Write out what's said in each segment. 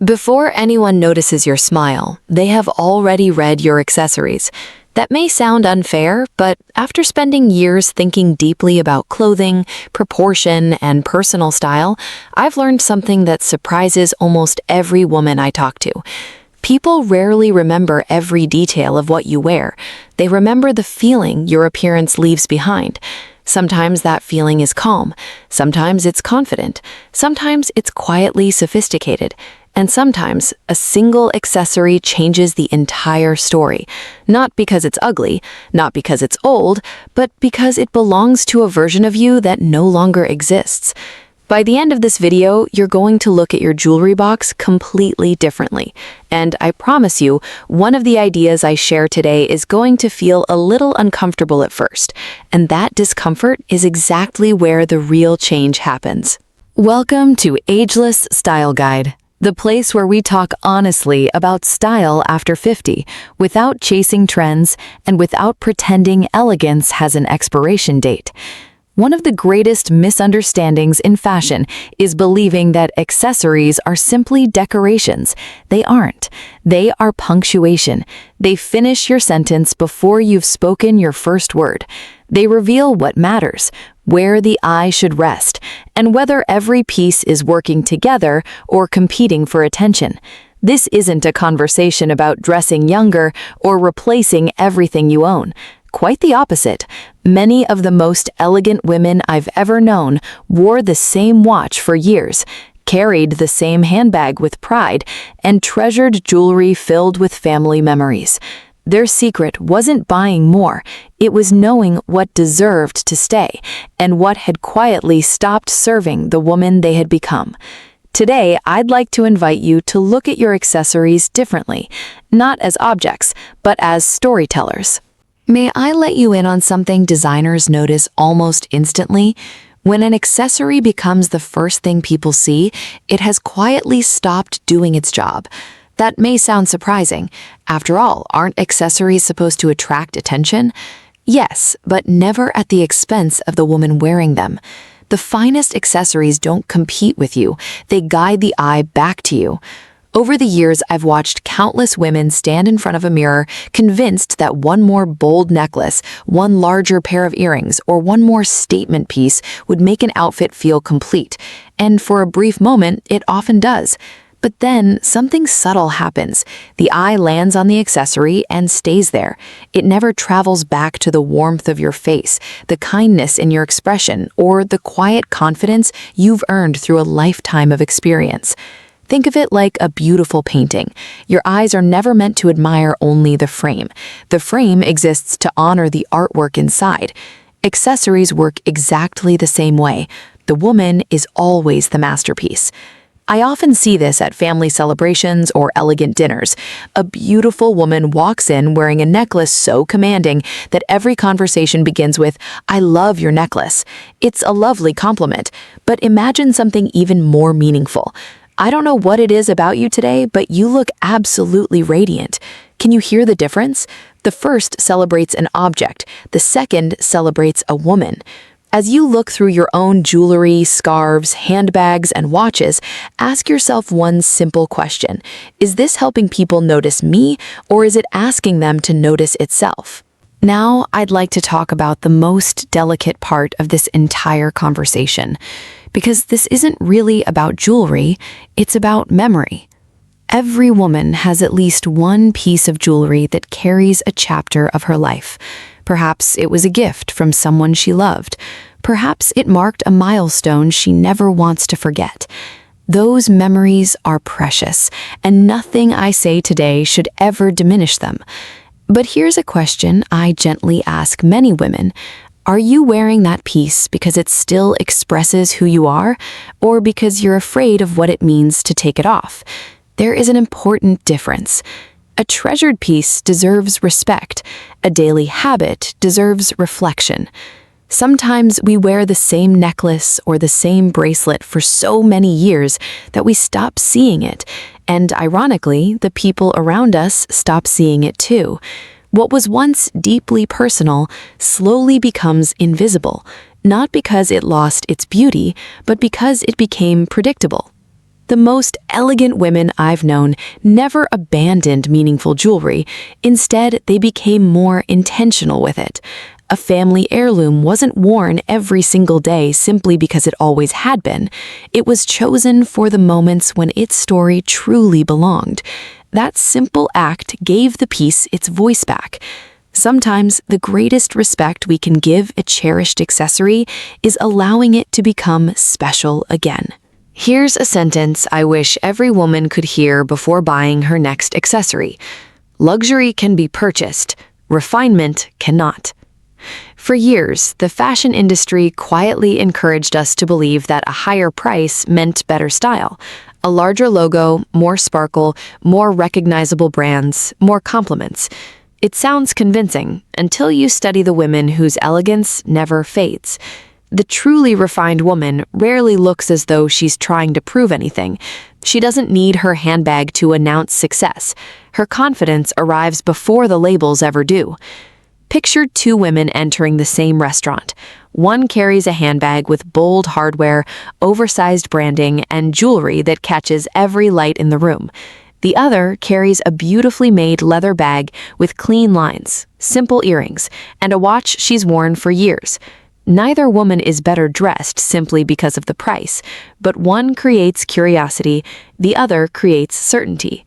Before anyone notices your smile, they have already read your accessories. That may sound unfair, but after spending years thinking deeply about clothing, proportion, and personal style, I've learned something that surprises almost every woman I talk to. People rarely remember every detail of what you wear. They remember the feeling your appearance leaves behind. Sometimes that feeling is calm, sometimes it's confident, sometimes it's quietly sophisticated. And sometimes, a single accessory changes the entire story. Not because it's ugly, not because it's old, but because it belongs to a version of you that no longer exists. By the end of this video, you're going to look at your jewelry box completely differently. And I promise you, one of the ideas I share today is going to feel a little uncomfortable at first. And that discomfort is exactly where the real change happens. Welcome to Ageless Style Guide, the place where we talk honestly about style after 50, without chasing trends and without pretending elegance has an expiration date. One of the greatest misunderstandings in fashion is believing that accessories are simply decorations. They aren't. They are punctuation. They finish your sentence before you've spoken your first word. They reveal what matters, where the eye should rest, and whether every piece is working together or competing for attention. This isn't a conversation about dressing younger or replacing everything you own. Quite the opposite. Many of the most elegant women I've ever known wore the same watch for years, carried the same handbag with pride, and treasured jewelry filled with family memories. Their secret wasn't buying more, it was knowing what deserved to stay, and what had quietly stopped serving the woman they had become. Today, I'd like to invite you to look at your accessories differently, not as objects, but as storytellers. May I let you in on something designers notice almost instantly? When an accessory becomes the first thing people see, it has quietly stopped doing its job. That may sound surprising. After all, aren't accessories supposed to attract attention? Yes, but never at the expense of the woman wearing them. The finest accessories don't compete with you, they guide the eye back to you. Over the years, I've watched countless women stand in front of a mirror, convinced that one more bold necklace, one larger pair of earrings, or one more statement piece would make an outfit feel complete. And for a brief moment, it often does. But then, something subtle happens. The eye lands on the accessory and stays there. It never travels back to the warmth of your face, the kindness in your expression, or the quiet confidence you've earned through a lifetime of experience. Think of it like a beautiful painting. Your eyes are never meant to admire only the frame. The frame exists to honor the artwork inside. Accessories work exactly the same way. The woman is always the masterpiece. I often see this at family celebrations or elegant dinners. A beautiful woman walks in wearing a necklace so commanding that every conversation begins with, "I love your necklace." It's a lovely compliment, but imagine something even more meaningful. "I don't know what it is about you today, but you look absolutely radiant." Can you hear the difference? The first celebrates an object, the second celebrates a woman. As you look through your own jewelry, scarves, handbags, and watches, ask yourself one simple question. Is this helping people notice me, or is it asking them to notice itself? Now, I'd like to talk about the most delicate part of this entire conversation, because this isn't really about jewelry, it's about memory. Every woman has at least one piece of jewelry that carries a chapter of her life. Perhaps it was a gift from someone she loved. Perhaps it marked a milestone she never wants to forget. Those memories are precious, and nothing I say today should ever diminish them. But here's a question I gently ask many women. Are you wearing that piece because it still expresses who you are, or because you're afraid of what it means to take it off? There is an important difference. A treasured piece deserves respect. A daily habit deserves reflection. Sometimes we wear the same necklace or the same bracelet for so many years that we stop seeing it, and ironically, the people around us stop seeing it too. What was once deeply personal slowly becomes invisible, not because it lost its beauty, but because it became predictable. The most elegant women I've known never abandoned meaningful jewelry. Instead, they became more intentional with it. A family heirloom wasn't worn every single day simply because it always had been. It was chosen for the moments when its story truly belonged. That simple act gave the piece its voice back. Sometimes the greatest respect we can give a cherished accessory is allowing it to become special again. Here's a sentence I wish every woman could hear before buying her next accessory. Luxury can be purchased, refinement cannot. For years, the fashion industry quietly encouraged us to believe that a higher price meant better style. A larger logo, more sparkle, more recognizable brands, more compliments. It sounds convincing until you study the women whose elegance never fades. The truly refined woman rarely looks as though she's trying to prove anything. She doesn't need her handbag to announce success. Her confidence arrives before the labels ever do. Picture two women entering the same restaurant. One carries a handbag with bold hardware, oversized branding, and jewelry that catches every light in the room. The other carries a beautifully made leather bag with clean lines, simple earrings, and a watch she's worn for years. Neither woman is better dressed simply because of the price, but one creates curiosity, the other creates certainty.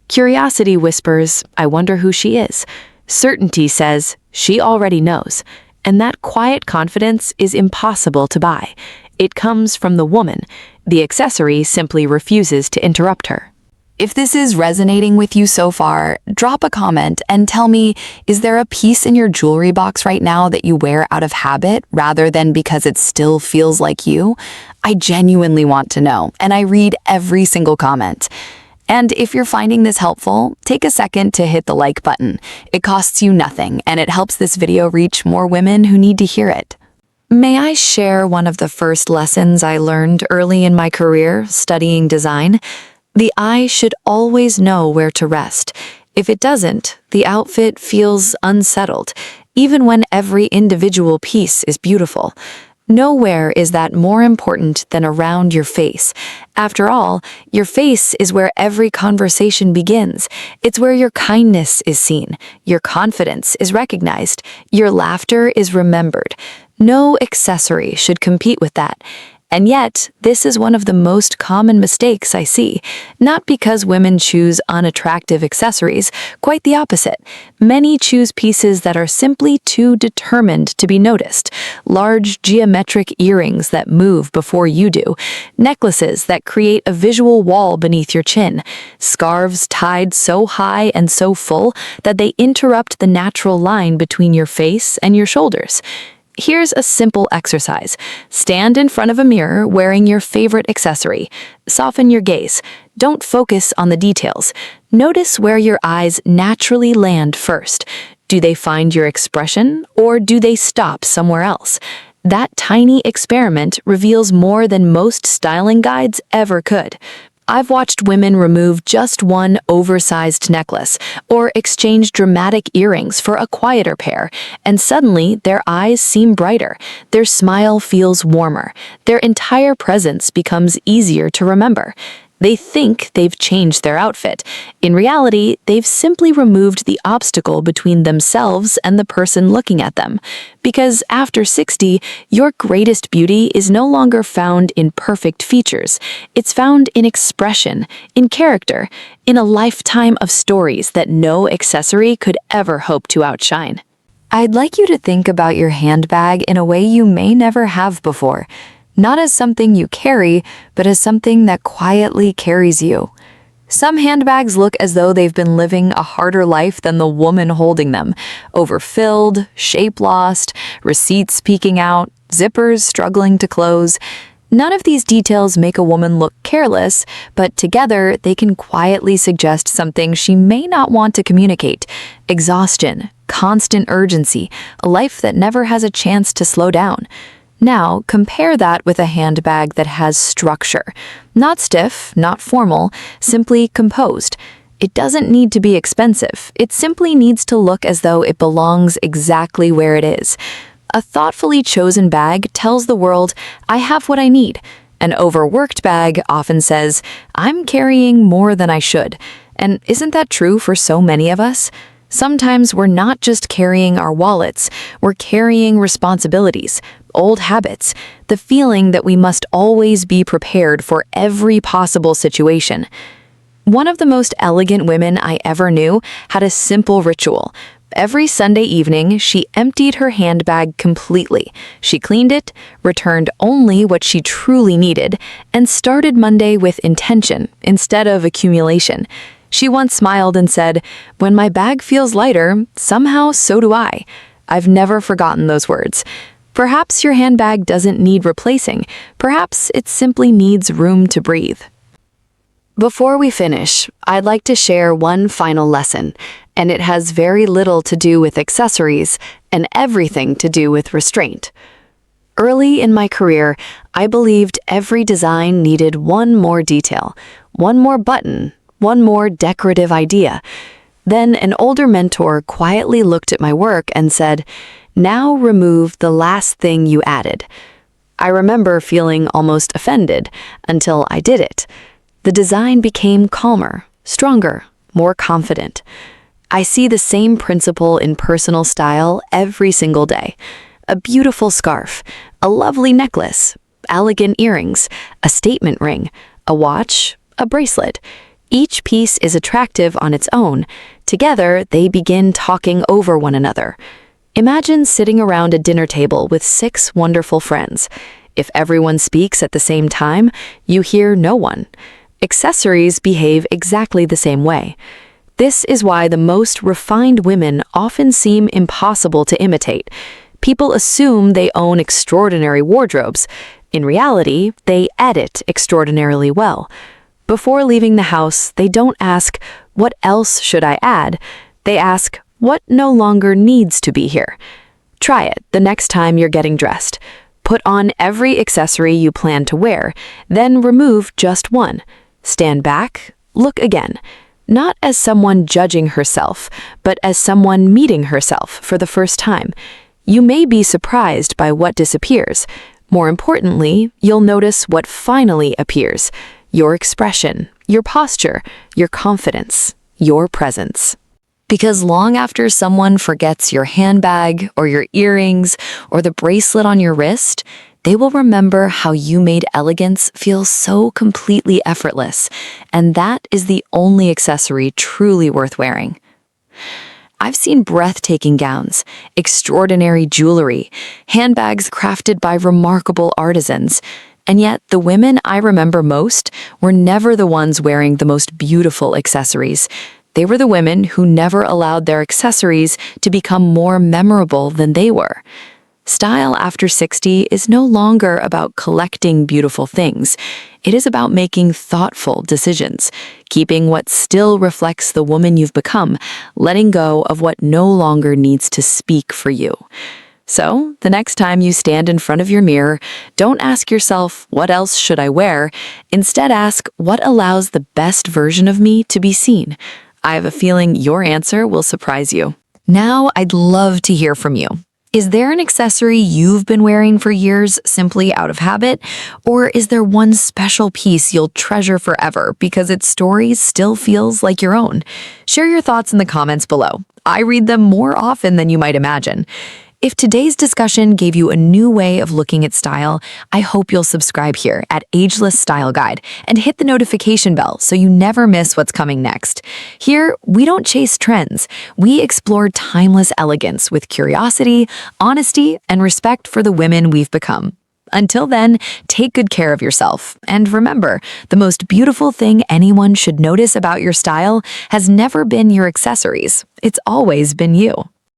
Curiosity whispers, "I wonder who she is." Certainty says, "She already knows." And that quiet confidence is impossible to buy. It comes from the woman. The accessory simply refuses to interrupt her. If this is resonating with you so far, drop a comment and tell me, is there a piece in your jewelry box right now that you wear out of habit rather than because it still feels like you? I genuinely want to know, and I read every single comment. And if you're finding this helpful, take a second to hit the like button. It costs you nothing, and it helps this video reach more women who need to hear it. May I share one of the first lessons I learned early in my career studying design? The eye should always know where to rest. If it doesn't, the outfit feels unsettled, even when every individual piece is beautiful. Nowhere is that more important than around your face. After all, your face is where every conversation begins. It's where your kindness is seen, your confidence is recognized, your laughter is remembered. No accessory should compete with that. And yet, this is one of the most common mistakes I see, not because women choose unattractive accessories, quite the opposite. Many choose pieces that are simply too determined to be noticed. Large geometric earrings that move before you do, necklaces that create a visual wall beneath your chin, scarves tied so high and so full that they interrupt the natural line between your face and your shoulders. Here's a simple exercise. Stand in front of a mirror wearing your favorite accessory. Soften your gaze. Don't focus on the details. Notice where your eyes naturally land first. Do they find your expression, or do they stop somewhere else? That tiny experiment reveals more than most styling guides ever could. I've watched women remove just one oversized necklace or exchange dramatic earrings for a quieter pair, and suddenly their eyes seem brighter, their smile feels warmer, their entire presence becomes easier to remember. They think they've changed their outfit. In reality, they've simply removed the obstacle between themselves and the person looking at them. Because after 60, your greatest beauty is no longer found in perfect features. It's found in expression, in character, in a lifetime of stories that no accessory could ever hope to outshine. I'd like you to think about your handbag in a way you may never have before. Not as something you carry, but as something that quietly carries you. Some handbags look as though they've been living a harder life than the woman holding them. Overfilled, shape lost, receipts peeking out, zippers struggling to close. None of these details make a woman look careless, but together they can quietly suggest something she may not want to communicate. Exhaustion, constant urgency, a life that never has a chance to slow down. Now, compare that with a handbag that has structure. Not stiff, not formal, simply composed. It doesn't need to be expensive. It simply needs to look as though it belongs exactly where it is. A thoughtfully chosen bag tells the world, I have what I need. An overworked bag often says, "I'm carrying more than I should." And isn't that true for so many of us? Sometimes we're not just carrying our wallets, we're carrying responsibilities, old habits, the feeling that we must always be prepared for every possible situation. One of the most elegant women I ever knew had a simple ritual. Every Sunday evening, she emptied her handbag completely. She cleaned it, returned only what she truly needed, and started Monday with intention instead of accumulation. She once smiled and said, "When my bag feels lighter, somehow so do I." I've never forgotten those words. Perhaps your handbag doesn't need replacing. Perhaps it simply needs room to breathe. Before we finish, I'd like to share one final lesson, and it has very little to do with accessories and everything to do with restraint. Early in my career, I believed every design needed one more detail, one more button, one more decorative idea. Then an older mentor quietly looked at my work and said, "Now remove the last thing you added." I remember feeling almost offended until I did it. The design became calmer, stronger, more confident. I see the same principle in personal style every single day. A beautiful scarf, a lovely necklace, elegant earrings, a statement ring, a watch, a bracelet. Each piece is attractive on its own. Together, they begin talking over one another. Imagine sitting around a dinner table with 6 wonderful friends. If everyone speaks at the same time, you hear no one. Accessories behave exactly the same way. This is why the most refined women often seem impossible to imitate. People assume they own extraordinary wardrobes. In reality, they edit extraordinarily well. Before leaving the house, they don't ask, "What else should I add?" They ask, "What no longer needs to be here?" Try it the next time you're getting dressed. Put on every accessory you plan to wear, then remove just one. Stand back, look again, not as someone judging herself, but as someone meeting herself for the first time. You may be surprised by what disappears. More importantly, you'll notice what finally appears: your expression, your posture, your confidence, your presence. Because long after someone forgets your handbag or your earrings or the bracelet on your wrist, they will remember how you made elegance feel so completely effortless, and that is the only accessory truly worth wearing. I've seen breathtaking gowns, extraordinary jewelry, handbags crafted by remarkable artisans, and yet the women I remember most were never the ones wearing the most beautiful accessories. They were the women who never allowed their accessories to become more memorable than they were. Style after 60 is no longer about collecting beautiful things. It is about making thoughtful decisions, keeping what still reflects the woman you've become, letting go of what no longer needs to speak for you. So, the next time you stand in front of your mirror, don't ask yourself, "What else should I wear?" Instead, ask, "What allows the best version of me to be seen?" I have a feeling your answer will surprise you. Now, I'd love to hear from you. Is there an accessory you've been wearing for years simply out of habit? Or is there one special piece you'll treasure forever because its story still feels like your own? Share your thoughts in the comments below. I read them more often than you might imagine. If today's discussion gave you a new way of looking at style, I hope you'll subscribe here at Ageless Style Guide and hit the notification bell so you never miss what's coming next. Here, we don't chase trends. We explore timeless elegance with curiosity, honesty, and respect for the women we've become. Until then, take good care of yourself. And remember, the most beautiful thing anyone should notice about your style has never been your accessories. It's always been you.